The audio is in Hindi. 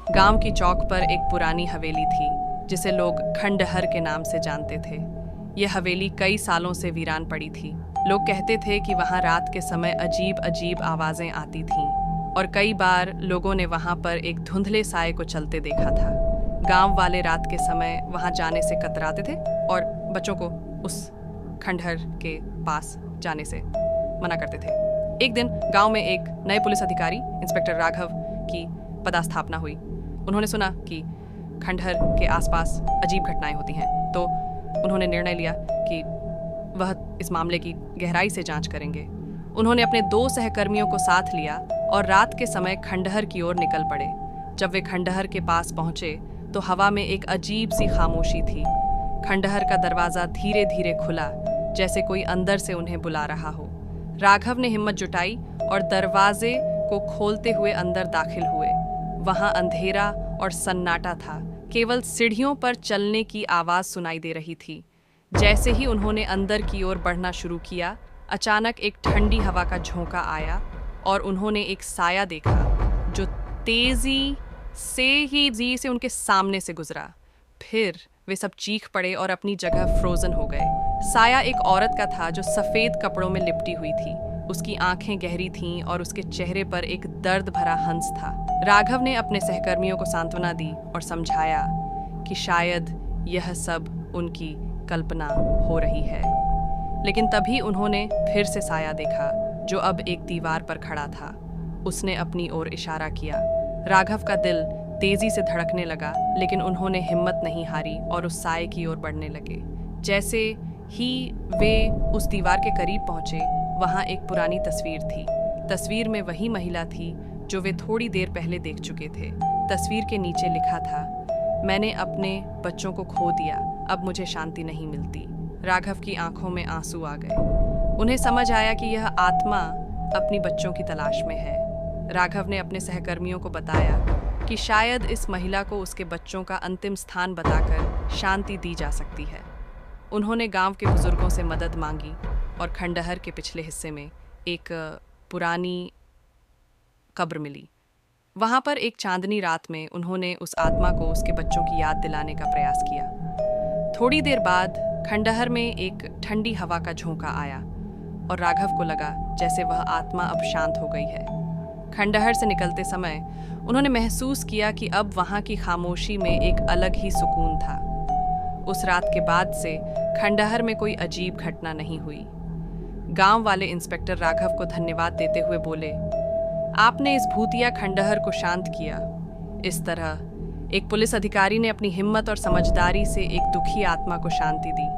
गांव की चौक पर एक पुरानी हवेली थी जिसे लोग खंडहर के नाम से जानते थे। यह हवेली कई सालों से वीरान पड़ी थी। लोग कहते थे कि वहां रात के समय अजीब अजीब आवाजें आती थीं और कई बार लोगों ने वहां पर एक धुंधले साए को चलते देखा था। गांव वाले रात के समय वहां जाने से कतराते थे और बच्चों को उस खंडहर के पास जाने से मना करते थे। एक दिन गांव में एक नए पुलिस अधिकारी इंस्पेक्टर राघव की पदस्थापना हुई। उन्होंने सुना कि खंडहर के आसपास अजीब घटनाएं होती हैं, तो उन्होंने निर्णय लिया कि वह इस मामले की गहराई से जांच करेंगे। उन्होंने अपने 2 सहकर्मियों को साथ लिया और रात के समय खंडहर की ओर निकल पड़े। जब वे खंडहर के पास पहुंचे तो हवा में एक अजीब सी खामोशी थी। खंडहर का दरवाज़ा धीरे धीरे खुला, जैसे कोई अंदर से उन्हें बुला रहा हो। राघव ने हिम्मत जुटाई और दरवाजे को खोलते हुए अंदर दाखिल हुए। वहां अंधेरा और सन्नाटा था। केवल सीढ़ियों पर चलने की आवाज़ सुनाई दे रही थी। जैसे ही उन्होंने अंदर की ओर बढ़ना शुरू किया, अचानक एक ठंडी हवा का झोंका आया और उन्होंने एक साया देखा जो तेजी से उनके सामने से गुजरा। फिर वे सब चीख पड़े और अपनी जगह फ्रोजन हो गए। साया एक औरत का था जो सफ़ेद कपड़ों में लिपटी हुई थी। उसकी आंखें गहरी थीं और उसके चेहरे पर एक दर्द भरा हंस था। राघव ने अपने सहकर्मियों को सांत्वना दी और समझाया कि शायद यह सब उनकी कल्पना हो रही है। लेकिन तभी उन्होंने फिर से साया देखा जो अब एक दीवार पर खड़ा था। उसने अपनी ओर इशारा किया। राघव का दिल तेजी से धड़कने लगा, लेकिन उन्होंने हिम्मत नहीं हारी और उस साए की ओर बढ़ने लगे। जैसे ही वे उस दीवार के करीब पहुंचे, वहां एक पुरानी तस्वीर थी। तस्वीर में वही महिला थी जो वे थोड़ी देर पहले देख चुके थे। तस्वीर के नीचे लिखा था, मैंने अपने बच्चों को खो दिया, अब मुझे शांति नहीं मिलती। राघव की आंखों में आंसू आ गए। उन्हें समझ आया कि यह आत्मा अपनी बच्चों की तलाश में है। राघव ने अपने सहकर्मियों को बताया कि शायद इस महिला को उसके बच्चों का अंतिम स्थान बताकर शांति दी जा सकती है। उन्होंने गांव के बुजुर्गों से मदद मांगी और खंडहर के पिछले हिस्से में एक पुरानी कब्र मिली। वहां पर एक चांदनी रात में उन्होंने उस आत्मा को उसके बच्चों की याद दिलाने का प्रयास किया। थोड़ी देर बाद खंडहर में एक ठंडी हवा का झोंका आया और राघव को लगा जैसे वह आत्मा अब शांत हो गई है। खंडहर से निकलते समय उन्होंने महसूस किया कि अब वहां की खामोशी में एक अलग ही सुकून था। उस रात के बाद से खंडहर में कोई अजीब घटना नहीं हुई। गांव वाले इंस्पेक्टर राघव को धन्यवाद देते हुए बोले, आपने इस भूतिया खंडहर को शांत किया। इस तरह एक पुलिस अधिकारी ने अपनी हिम्मत और समझदारी से एक दुखी आत्मा को शांति दी।